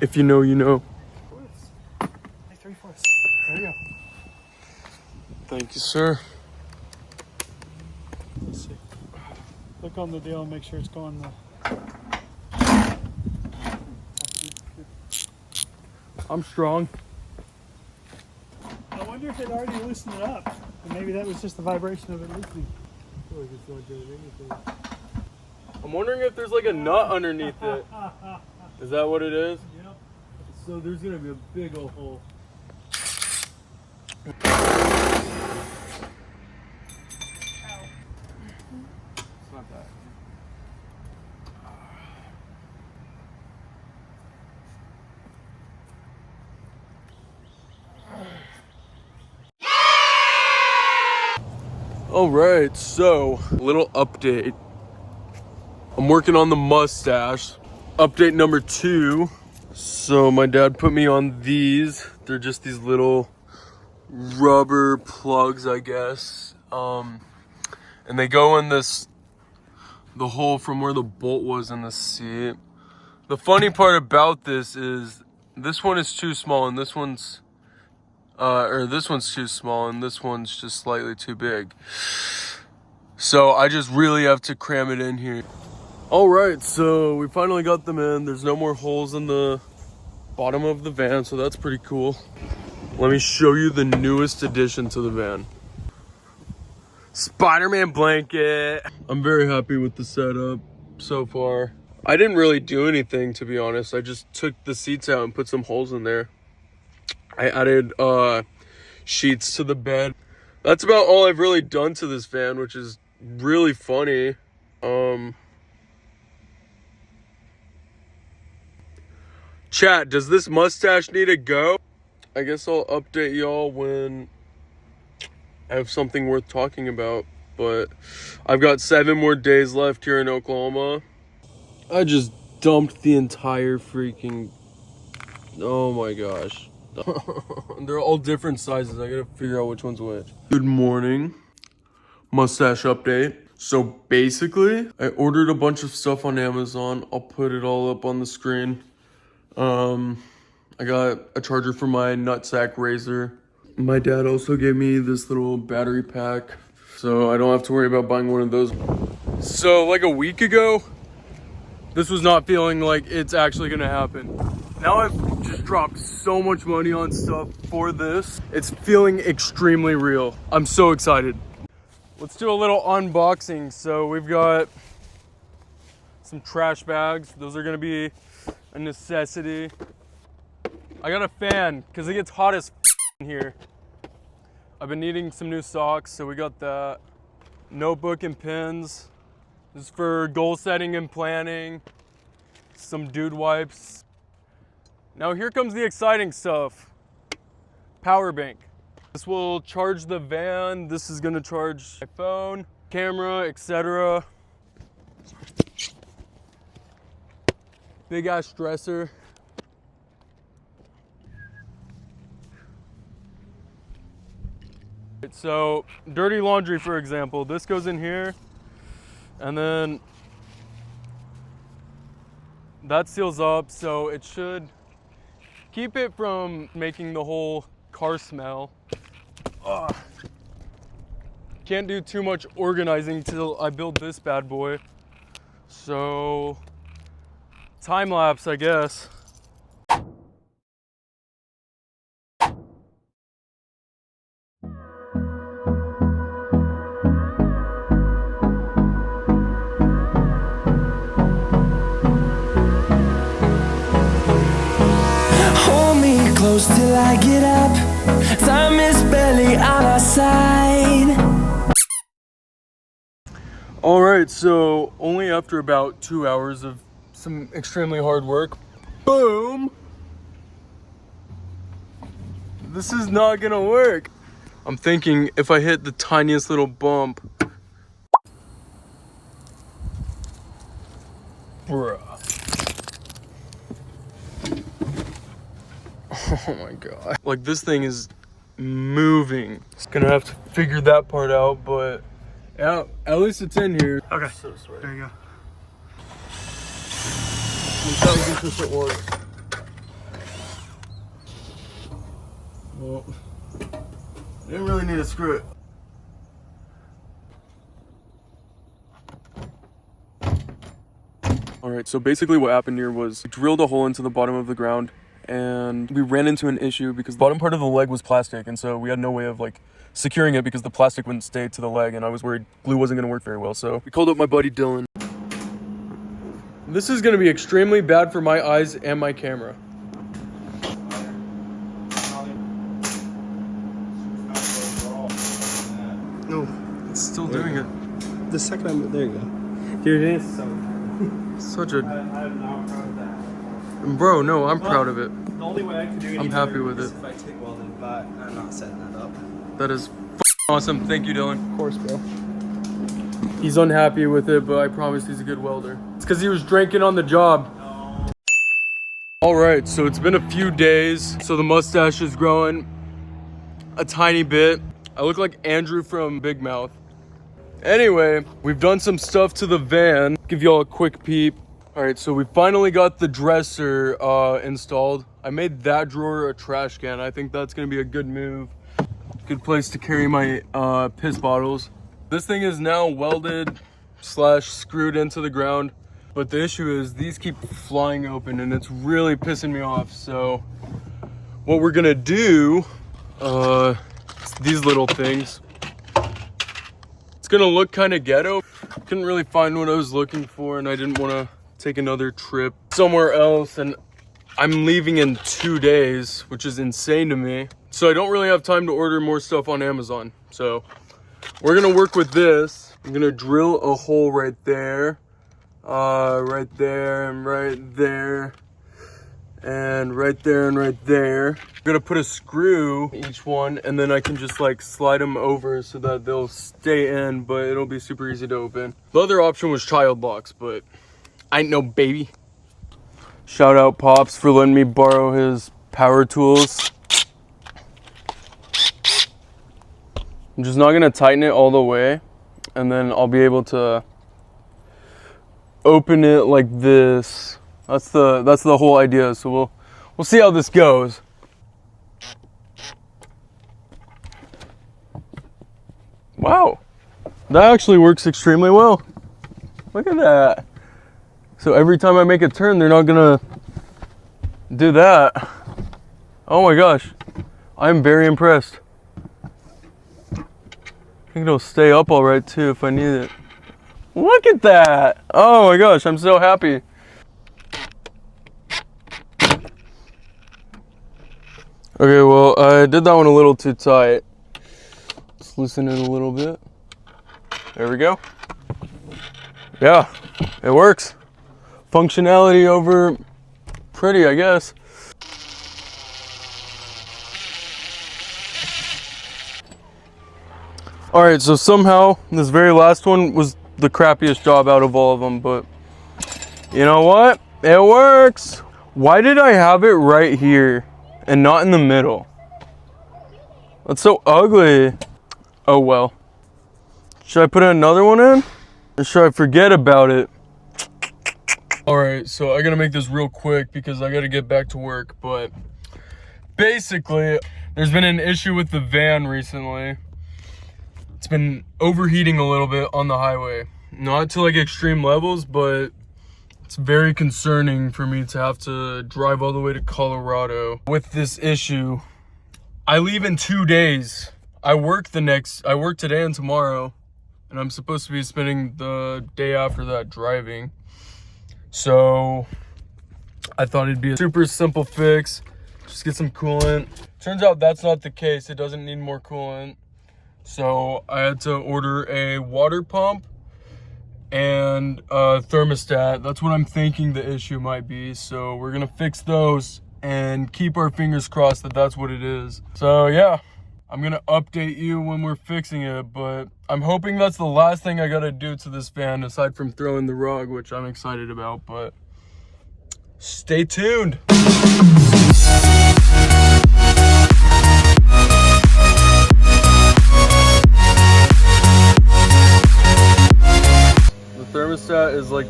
If you know, you know. 3/4. There you go. Thank you, sir. Let's see. Look on the deal and make sure it's going. I'm strong. I wonder if it already loosened it up. And maybe that was just the vibration of it loosening. I feel like it's not doing anything. I'm wondering if there's like a nut underneath it. Is that what it is? Yep. So there's gonna be a big old hole. It's not that. All right, so little update. I'm working on the mustache. Update number 2. So my dad put me on these. They're just these little rubber plugs, I guess. And they go in the hole from where the bolt was in the seat. The funny part about this is this one is too small and this one's too small and this one's just slightly too big. So I just really have to cram it in here. All right, so we finally got them in. There's no more holes in the bottom of the van, so that's pretty cool. Let me show you the newest addition to the van. Spider-Man blanket. I'm very happy with the setup so far. I didn't really do anything, to be honest. I just took the seats out and put some holes in there. I added sheets to the bed. That's about all I've really done to this van, which is really funny. Chat, does this mustache need to go? I guess I'll update y'all when I have something worth talking about. But I've got 7 more days left here in Oklahoma. I just dumped the entire freaking... Oh my gosh. They're all different sizes. I gotta figure out which one's which. Good morning. Mustache update. So basically, I ordered a bunch of stuff on Amazon. I'll put it all up on the screen. I got a charger for my nutsack razor. My dad also gave me this little battery pack, so I don't have to worry about buying one of those. So like a week ago, this was not feeling like it's actually gonna happen. Now I've just dropped so much money on stuff for this. It's feeling extremely real. I'm so excited. Let's do a little unboxing. So we've got some trash bags. Those are gonna be a necessity. I got a fan because it gets hot as in here. I've been needing some new socks, so we got that. Notebook and pens. This is for goal setting and planning. Some dude wipes. Now here comes the exciting stuff. Power bank. This will charge the van. This is gonna charge my phone, camera, etc. Big ass dresser. So dirty laundry, for example, this goes in here, and then that seals up, so it should keep it from making the whole car smell. Can't do too much organizing till I build this bad boy, so time lapse, I guess. Close till I get up. Time is barely on our side. All right, so only after about 2 hours of some extremely hard work, boom! This is not gonna work. I'm thinking if I hit the tiniest little bump. Bruh. Oh my god. Like, this thing is moving. It's gonna have to figure that part out, but yeah, at least it's in here. Okay. So sweaty. There you go. 1000% work. Well, I didn't really need to screw it. Alright, so basically what happened here was we drilled a hole into the bottom of the ground and we ran into an issue because the bottom part of the leg was plastic, and so we had no way of like securing it because the plastic wouldn't stay to the leg, and I was worried glue wasn't going to work very well. So we called up my buddy Dylan. This is going to be extremely bad for my eyes and my camera. No, it's still doing it. The second time, there you go. Dude, it is so. Such a... I'm not proud of that. Bro, no, I'm proud of it. The only way I can do anything I'm happy with it. If I take welding, but I'm not setting that up. That is awesome. Thank you, Dylan. Of course, bro. He's unhappy with it, but I promise he's a good welder. It's because he was drinking on the job. All right, so it's been a few days. So the mustache is growing a tiny bit. I look like Andrew from Big Mouth. Anyway, we've done some stuff to the van. Give y'all a quick peep. All right, so we finally got the dresser installed. I made that drawer a trash can. I think that's gonna be a good move. Good place to carry my piss bottles. This thing is now welded / screwed into the ground. But the issue is these keep flying open and it's really pissing me off. So what we're gonna do, these little things. It's gonna look kind of ghetto. Couldn't really find what I was looking for, and I didn't want to take another trip somewhere else, and I'm leaving in 2 days, which is insane to me. So I don't really have time to order more stuff on Amazon. So we're gonna work with this. I'm gonna drill a hole right there, right there, and right there, and right there, and right there. I'm gonna put a screw in each one, and then I can just like slide them over so that they'll stay in, but it'll be super easy to open. The other option was child locks, but I ain't no baby. Shout out Pops for letting me borrow his power tools. I'm just not gonna tighten it all the way, and then I'll be able to open it like this. That's the whole idea. So we'll see how this goes. Wow, that actually works extremely well. Look at that. So every time I make a turn, they're not gonna do that. Oh my gosh, I'm very impressed. I think it'll stay up all right too if I need it. Look at that. Oh my gosh, I'm so happy. Okay, well, I did that one a little too tight. Let's loosen it a little bit. There we go. Yeah, it works. Functionality over pretty, I guess. All right, so somehow this very last one was the crappiest job out of all of them, but you know what? It works. Why did I have it right here and not in the middle? That's so ugly. Oh well. Should I put another one in? Or should I forget about it? Alright, so I gotta make this real quick because I gotta get back to work, but basically, there's been an issue with the van recently. It's been overheating a little bit on the highway. Not to like extreme levels, but it's very concerning for me to have to drive all the way to Colorado with this issue. I leave in 2 days. I work today and tomorrow, and I'm supposed to be spending the day after that driving. So I thought it'd be a super simple fix. Just get some coolant. Turns out that's not the case. It doesn't need more coolant. So I had to order a water pump and a thermostat. That's what I'm thinking the issue might be. So we're gonna fix those and keep our fingers crossed that that's what it is. So yeah, I'm gonna update you when we're fixing it, but I'm hoping that's the last thing I gotta do to this fan aside from throwing the rug, which I'm excited about, but stay tuned. Thermostat is like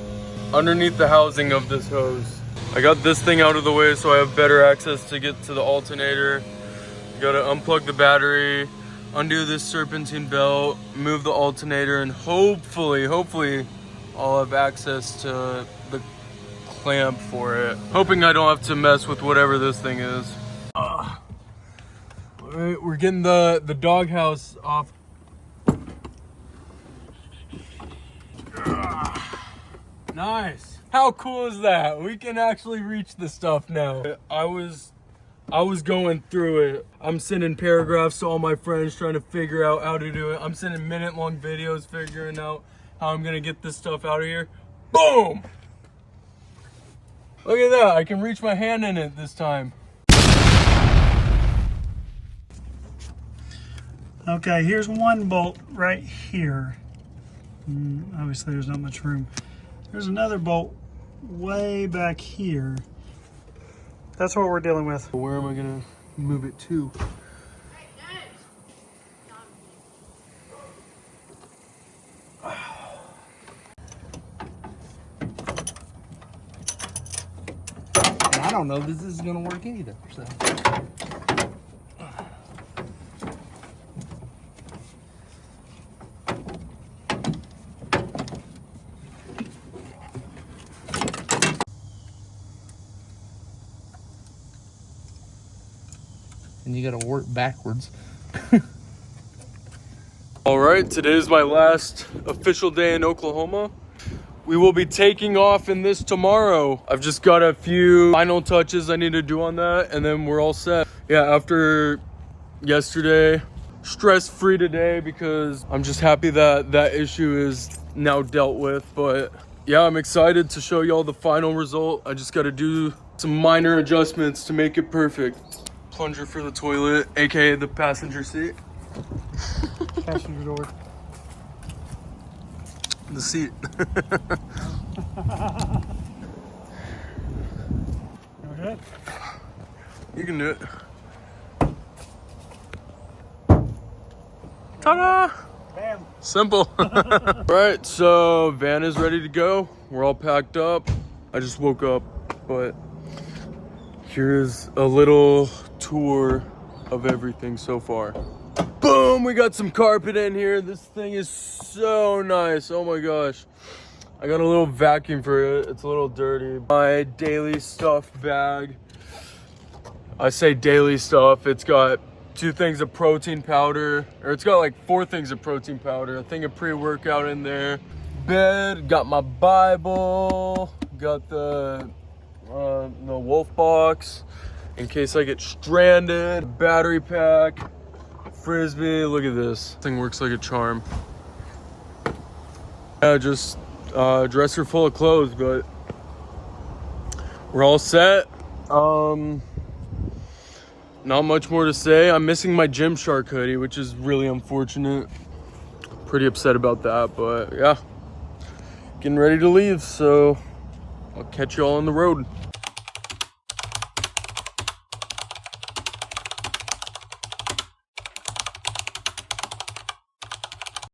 underneath the housing of this hose. I got this thing out of the way so I have better access to get to the alternator. Gotta unplug the battery, undo this serpentine belt, move the alternator, and hopefully I'll have access to the clamp for it. Hoping I don't have to mess with whatever this thing is. All right, we're getting the doghouse off. Nice. How cool is that? We can actually reach the stuff now. I was going through it. I'm sending paragraphs to all my friends trying to figure out how to do it. I'm sending minute-long videos figuring out how I'm gonna get this stuff out of here. Boom! Look at that, I can reach my hand in it this time. Okay, here's one bolt right here. Obviously there's not much room. There's another bolt way back here. That's what we're dealing with. Where am I gonna move it to? I don't know if this is gonna work either. So. And you gotta work backwards. All right, today is my last official day in Oklahoma. We will be taking off in this tomorrow. I've just got a few final touches I need to do on that, and then we're all set. Yeah, after yesterday, stress-free today because I'm just happy that that issue is now dealt with. But yeah, I'm excited to show y'all the final result. I just got to do some minor adjustments to make it perfect. Plunger for the toilet, aka the passenger seat. Passenger door. The seat. Okay. You can do it. Ta-da! Bam. Simple. Right, so van is ready to go. We're all packed up. I just woke up, but here's a little tour of everything so far. Boom, we got some carpet in here. This thing is so nice. Oh my gosh. I got a little vacuum for it. It's a little dirty. My daily stuff bag. I say daily stuff. It's got 2 things of protein powder, or it's got like 4 things of protein powder, a thing of pre-workout in there. Bed, got my Bible, got the wolf box in case I get stranded, battery pack, Frisbee. Look at this thing, works like a charm. Yeah, just a dresser full of clothes, but we're all set. Not much more to say. I'm missing my Gymshark hoodie, which is really unfortunate. Pretty upset about that, but yeah, getting ready to leave, so I'll catch you all on the road.